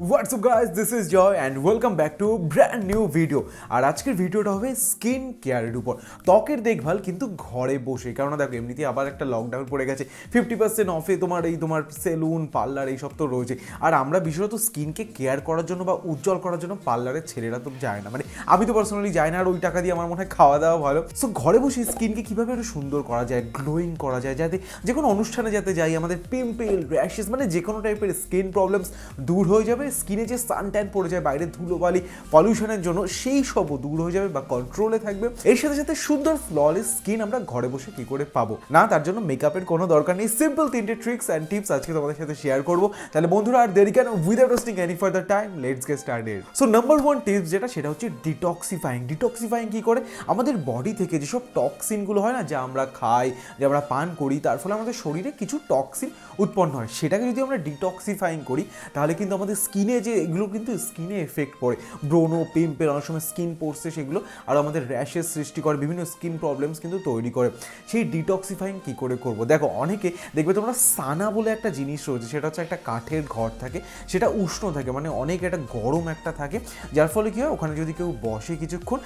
What's up guys, this is Joy and welcome back to brand new video. আর আজকের ভিডিওটা হবে skin কেয়ারের উপর, ত্বকের দেখভাল কিন্তু ঘরে বসে। কারণ দেখো এমনিতেই আবার একটা লকডাউন পড়ে গেছে, 50% অফে তোমার সেলুন পার্লার এইসব তো রয়েছে। আর আমরা বিশেষত স্কিনকে কেয়ার করার জন্য বা উজ্জ্বল করার জন্য পার্লারের ছেলেরা তো যায় না, মানে আমি তো পার্সোনালি যাই না, আর ওই টাকা দিয়ে আমার মনে হয় খাওয়া দাওয়া ভালো। সো ঘরে বসে স্কিনকে কীভাবে একটু সুন্দর করা যায়, গ্লোয়িং করা যায়, যাতে যে কোনো অনুষ্ঠানে যাতে যাই আমাদের পিম্পল, র্যাশেস মানে যে কোনো টাইপের স্কিন প্রবলেমস দূর হয়ে যাবে। স্কিনে যে সান ট্যান পড়ে যায় বাইরে ধুলোবালি পলিউশনের জন্য, সেই সবও দূর হয়ে যাবে বা কন্ট্রোলে থাকবে। এর সাথে সাথে সুন্দর ফ্ললেস স্কিন আমরা ঘরে বসে কি করে পাবো না, তার জন্য মেকআপের কোনো দরকার নেই। সিম্পল 3টে ট্রিক্স অ্যান্ড টিপস আজকে তোমাদের সাথে শেয়ার করবো। তাহলে বন্ধুরা আর দেরি কেন, without wasting any further time let's get started. So number 1 tips যেটা, সেটা হচ্ছে ডিটক্সিফাইং কি করে আমাদের বডি থেকে যেসব টক্সিনগুলো হয় না, যা আমরা খাই, যে আমরা পান করি, তার ফলে আমাদের শরীরে কিছু টক্সিন উৎপন্ন হয়। সেটাকে যদি আমরা ডিটক্সিফাইং করি তাহলে কিন্তু আমাদের স্কিনে যে এগুলো কিন্তু স্কিনে এফেক্ট পড়ে, ব্রোনো, পিম্পল, অনেক সময় স্কিন পড়ছে সেগুলো, আর আমাদের র্যাশেস সৃষ্টি করে, বিভিন্ন স্কিন প্রবলেমস কিন্তু তৈরি করে। সেই ডিটক্সিফাইং কী করে করবো, দেখো অনেকে দেখবে তোমরা সানা বলে একটা জিনিস রয়েছে, সেটা হচ্ছে একটা কাঠের ঘর থাকে, সেটা উষ্ণ থাকে, মানে অনেক একটা গরম একটা থাকে, যার ফলে কী হয় ওখানে যদি কেউ বসে কিছুক্ষণ,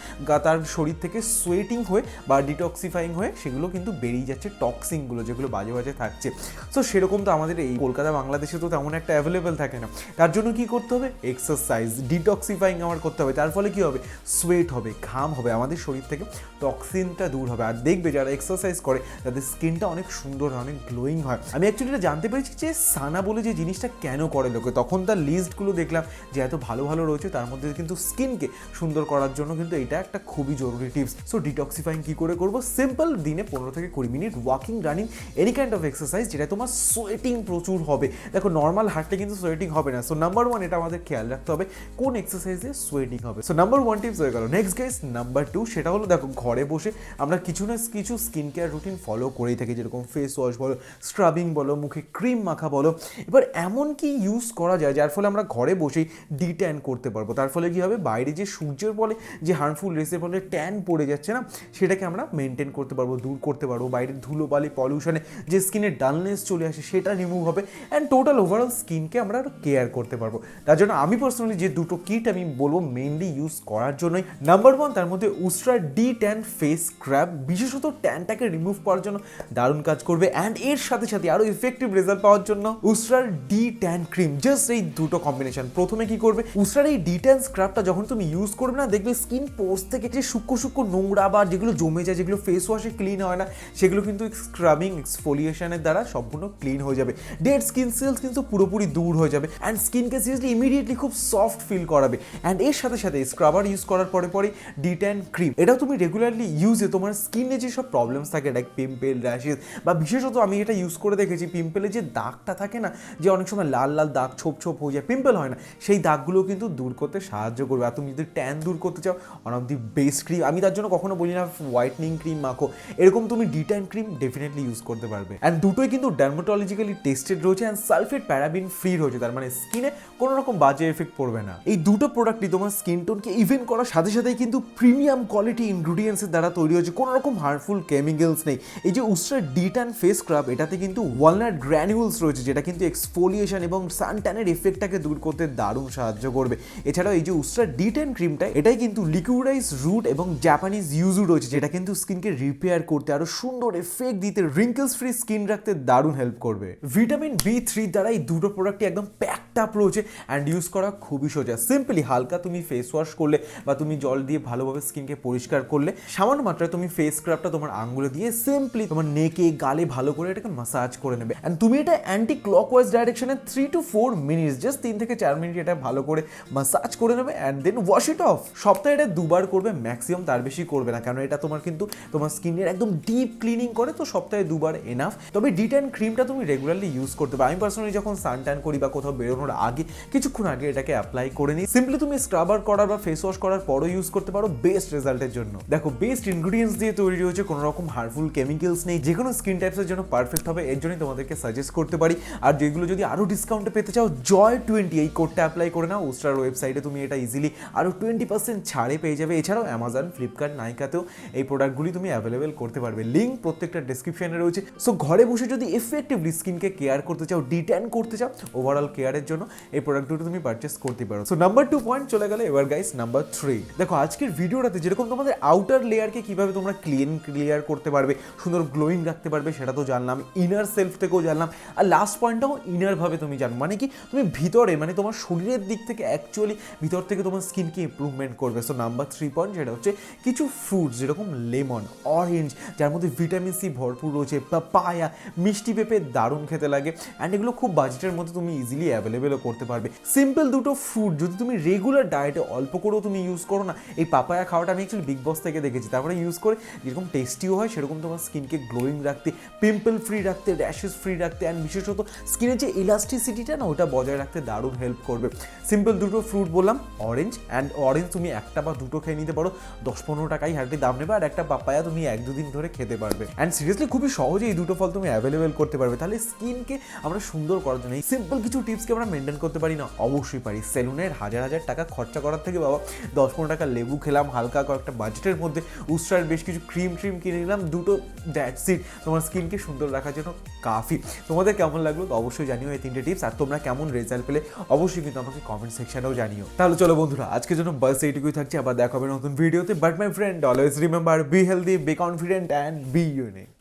তার শরীর থেকে সোয়েটিং হয়ে বা ডিটক্সিফাইং হয়ে সেগুলো কিন্তু বেরিয়ে যাচ্ছে টক্সিনগুলো, যেগুলো বাজে বাজে থাকছে। সো সেরকম তো আমাদের এই কলকাতা বাংলাদেশে তো তেমন একটা অ্যাভেলেবেল থাকে না। তার জন্য কী করতে হবে, এক্সারসাইজ, ডিটক্সিফাইং আমার করতে হবে। তার ফলে কী হবে, সোয়েট হবে, ঘাম হবে, আমাদের শরীর থেকে টক্সিনটা দূর হবে। আর দেখবে যারা এক্সারসাইজ করে তাদের স্কিনটা অনেক সুন্দর, অনেক গ্লোয়িং হয়। আমি অ্যাকচুয়ালি এটা জানতে পেরেছি যে সানা বলে যে জিনিসটা কেন করে লোকে, তখন তার লিস্টগুলো দেখলাম যে এত ভালো ভালো রয়েছে, তার মধ্যে কিন্তু স্কিনকে সুন্দর করার জন্য কিন্তু এটা একটা খুবই জরুরি টিপস। সো ডিটক্সিফাইং কী করে করবো, সিম্পল দিনে 15 থেকে 20 minute walking, running, any kind of exercise যেটা তোমার সোয়েটিং প্রচুর হবে। দেখো নর্মাল হাঁটলে কিন্তু সোয়েটিং হবে না। সো নাম্বার 1 এটা আমাদের খেয়াল রাখতে হবে কোন এক্সারসাইজে সোয়েটিং হবে। সো নাম্বার 1 টিপস হয়ে গেল। নেক্সট গাইস নাম্বার 2, সেটা হলো দেখো ঘরে বসে আমরা কিছু না কিছু স্কিন কেয়ার রুটিন ফলো করেই থাকি, যেরকম ফেস ওয়াশ বলো, স্ক্রাবিং বলো, মুখে ক্রিম মাখা বলো। এবার এমন কি ইউজ করা যায় যার ফলে আমরা ঘরে বসেই ডিট্যান করতে পারবো। তার ফলে কী হবে, বাইরে যে সূর্যের ফলে যে হার্মফুল রেসের ফলে ট্যান পড়ে যাচ্ছে না, সেটাকে আমরা মেনটেন করতে পারবো, দূর করতে পারবো। বাইরের ধুলোবালি পলিউশনে যে স্কিনের ডালনেস চলে আসে সেটা রিমুভ হবে, অ্যান্ড টোটাল ওভারঅল স্কিনকে আমরা আরও কেয়ার করতে পারবো। তার জন্য আমি পার্সোনালি যে দুটো কিট আমি বলবো মেইনলি ইউজ করার জন্যই, নাম্বার 1 তার মধ্যে উস্ট্রা ডি ট্যান ফেস স্ক্রাব, বিশেষত ট্যানটাকে রিমুভ করার জন্য দারুণ কাজ করবে। অ্যান্ড এর সাথে সাথে আরও ইফেক্টিভ রেজাল্ট পাওয়ার জন্য উস্ট্রা ডি ট্যান ক্রিম, জাস্ট এই দুটো কম্বিনেশন। প্রথমে কি করবে, উস্ট্রার এই ডি ট্যান স্ক্রাবটা যখন তুমি ইউজ করবে না, দেখবে স্কিন পোর্স থেকে যে সূক্ষ্ম নোংরা বা যেগুলো জমে যায়, যেগুলো ফেস ওয়াশে ক্লিন হয় না, সেগুলো কিন্তু স্ক্রাবিং এক্সফোলিয়েশনের দ্বারা সম্পূর্ণ ক্লিন হয়ে যাবে। ডেড স্কিন সেলস কিন্তু পুরোপুরি দূর হয়ে যাবে, অ্যান্ড স্কিনকে সিরিয়াসলি ইমিডিয়েটলি খুব সফট ফিল করাবে। অ্যান্ড এর সাথে সাথে স্ক্রাবার ইউজ করার পরে ডি ট্যান ক্রিম, এটাও তুমি রেগুলারলি ইউজে তোমার স্কিনে যেসব প্রবলেমস থাকে, লাইক পিম্পল, র্যাশেস, বা বিশেষত আমি এটা ইউজ করে দেখেছি, পিম্পলে যে দাগটা থাকে না, যে অনেক সময় লাল লাল দাগ ছোপ হয়ে যায়, পিম্পল হয় না, সেই দাগগুলো কিন্তু দূর করতে সাহায্য করবে। আর তুমি যদি ট্যান দূর করতে চাও, one of the best cream, আমি তার জন্য কখনো বলি না হোয়াইটনিং ক্রিম মাখো, এরকম তুমি D tan cream definitely use করতে পারবে। অ্যান্ড দুটোই কিন্তু ডার্মাটোলজিক্যালি টেস্টেড রয়েছে, অ্যান্ড সালফেট প্যারাবিন ফ্রি রয়েছে, তার মানে স্কিনে কোনো রকম বাজে এফেক্ট পড়বে না। এই দুটো প্রোডাক্টই তোমার স্কিন টোনকে ইভেন করার সাথে সাথেই কিন্তু প্রিমিয়াম কোয়ালিটি ইনগ্রিডিয়েন্টসের দ্বারা তৈরি হয়েছে, কোনো রকম হার্মফুল কেমিক্যালস নেই। এই যে উস্ট্রা ডি ট্যান ফেস স্ক্রাব, এটাতে কিন্তু ওয়ালনাট গ্র্যানুলস রয়েছে, যেটা কিন্তু এক্সফোলিয়েশন এবং সান ট্যানের এফেক্টটাকে দূর করতে দারুণ সাহায্য করবে। এছাড়াও এই যে উস্ট্রা ডি ট্যান ক্রিমটা, এটাই কিন্তু লিকুইরাইজ রুট এবং জাপানিজ ইউজু রয়েছে, যেটা কিন্তু স্কিনকে রিপেয়ার করতে, আরো সুন্দর এফেক্ট দিতে, রিঙ্কেলস ফ্রি স্কিন রাখতে দারুণ হেল্প করবে। ভিটামিন B3 দ্বারা এই দুটো প্রোডাক্টই একদম প্যাকড আপ রয়েছে, অ্যান্ড ইউজ করা খুবই সোজা। সিম্পলি হালকা তুমি ফেস ওয়াশ করলে বা তুমি জল দিয়ে ভালোভাবে স্কিনকে পরিষ্কার করলে, সামান্য মাত্রায় তুমি ফেস স্ক্রাবটা তোমার আঙ্গুলে দিয়ে সিম্পলি তোমার নেকে, গালে ভালো করে এটাকে মাসাজ করে নেবে। অ্যান্ড তুমি এটা অ্যান্টি ক্লকওয়াইজ ডাইরেকশনে 3 to 4 মিনিটস, জাস্ট 3 থেকে 4 মিনিট এটা ভালো করে মাসাজ করে নেবে, and then wash it off. সপ্তাহে এটা 2বার করবে ম্যাক্সিমাম, তার বেশি করবে না, কারণ এটা তোমার কিন্তু তোমার স্কিনের একদম ডিপ ক্লিনিং করে। তো সপ্তাহে 2বার এনাফ। তবে ডি ট্যান ক্রিমটা তুমি রেগুলারলি ইউজ করতে পারো। আমি পার্সোনালি যখন সান ট্যান করি বা কোথাও বেরোনোর আগে কিছুক্ষণ আগে এটাকে অ্যাপ্লাই করে নিই। সিম্পলি তুমি স্ক্রাবার করার বা ফেস ওয়াশ করার পরও ইউজ করতে পারো বেস্ট রেজাল্টের জন্য। দেখো বেস্ট ইনগ্রিডিয়েন্টস দিয়ে তৈরি হয়েছে, কোনো রকম হার্মফুল কেমিক্যালস নেই, যে কোনো স্কিন টাইপসের জন্য পারফেক্ট হবে। এর জন্যই তোমাদেরকে সাজেস্ট করতে পারি। আর যেগুলো যদি আরও ডিসকাউন্টে পেতে চাও, Joy20 এই কোডটা অ্যাপ্লাই করে নাও। উস্ট্রার ওয়েবসাইটে তুমি এটা ইজিলি আরও 20% ছাড়ে পেয়ে যাবে। এছাড়াও অ্যামাজন, ফ্লিপকার্ট, নাইকাতেও এই প্রোডাক্টগুলি তুমি অ্যাভেলেবেল করতে পারবে। লিঙ্ক প্রত্যেকটা ডেসক্রিপশনে রয়েছে। সো ঘরে বসে যদি এফেক্টিভলি স্কিনকে কেয়ার করতে চাও, ডিট্যান করতে চাও, ওভারঅল কেয়ারের জন্য এই প্রোডাক্ট দুটো তুমি পারচেস করতে পারো। সো নাম্বার 2 পয়েন্ট চলে গেলে, এবার গাইস নাম্বার 3। দেখো আজকের ভিডিওটাতে যেরকম তোমাদের আউটার লেয়ারকে কিভাবে তোমরা ক্লিয়ার করতে পারবে, সুন্দর গ্লোয়িং রাখতে পারবে, সেটা তো জানলাম, ইনার সেলফ থেকেও জানলাম, আর লাস্ট পয়েন্টটাও ইনার ভাবে তুমি জানো, মানে কি তুমি ভিতরে মানে তোমার শরীরের দিক থেকে অ্যাকচুয়ালি ভিতর থেকে তোমার স্কিনকে ইমপ্রুভমেন্ট করবে। সো নাম্বার 3 পয়েন্ট যেটা হচ্ছে কিছু ফ্রুটস যেরকম লেমন, অরেঞ্জ, যার মধ্যে ভিটামিন সি ভরপুর রয়েছে, পাপায়া, মিষ্টি পেঁপে দারুণ খেতে লাগে, অ্যান্ড এগুলো খুব বাজেটের মধ্যে তুমি ইজিলি অ্যাভেলেবেলও করতে পারবে। সিম্পল দুটো ফ্রুট যদি তুমি রেগুলার ডায়েটে অল্প করেও তুমি ইউজ করো না, এই পাপায়া খাওয়াটা আমি অ্যাকচুয়ালি বিগ বস থেকে দেখেছি, তারপরে ইউজ করে যেরকম টেস্টিও হয় সেরকম তোমার স্কিনকে গ্লোয়িং রাখতে, পিম্পল ফ্রি রাখতে, র্যাশেস ফ্রি রাখতে, অ্যান্ড বিশেষত স্কিনের যে ইলাস্টিসিটিটা না ওটা বজায় রাখতে দারুণ হেল্প করবে। সিম্পল দুটো ফ্রুট বললাম, অরেঞ্জ, অ্যান্ড অরেঞ্জ তুমি একটা বা দুটো খেয়ে নিতে পারো, 10-15 টাকাই হার্ডলি দাম নেবে, আর একটা পাপায়া তুমি 1-2 দিন ধরে খেতে পারবে। অ্যান্ড সিরিয়াসলি খুবই সহজে এই দুটো ফল তুমি অ্যাভেলেবেল করতে পারবে। তাহলে স্কিনকে আমরা সুন্দর করার জন্য এই সিম্পল কিছু টিপসকে আমরা মেনটেন করতে পারি না? অবশ্যই পারি। সেলুনের হাজার টাকা খরচা করার থেকে বাবা 10-15 টাকা লেবু খেলাম, হালকা কয়েকটা বাজেটের মধ্যে উস্ট্রার বেশ কিছু ক্রিম কিনে নিলাম, দুটো, দ্যাটস ইট, তোমার স্কিনকে সুন্দর রাখার জন্য কাফি। তোমাদের কেমন লাগলো তো অবশ্যই জানিও এই 3টে টিপস, আর তোমরা কেমন রেজাল্ট পেলে অবশ্যই কিন্তু আমাকে কমেন্ট সেকশনেও জানিও। তাহলে চলো বন্ধুরা, আজকের জন্য বাস এইটুকুই থাকছে, আবার দেখা হবে নতুন ভিডিওতে। But my friend, always remember, be healthy, be confident and be unique.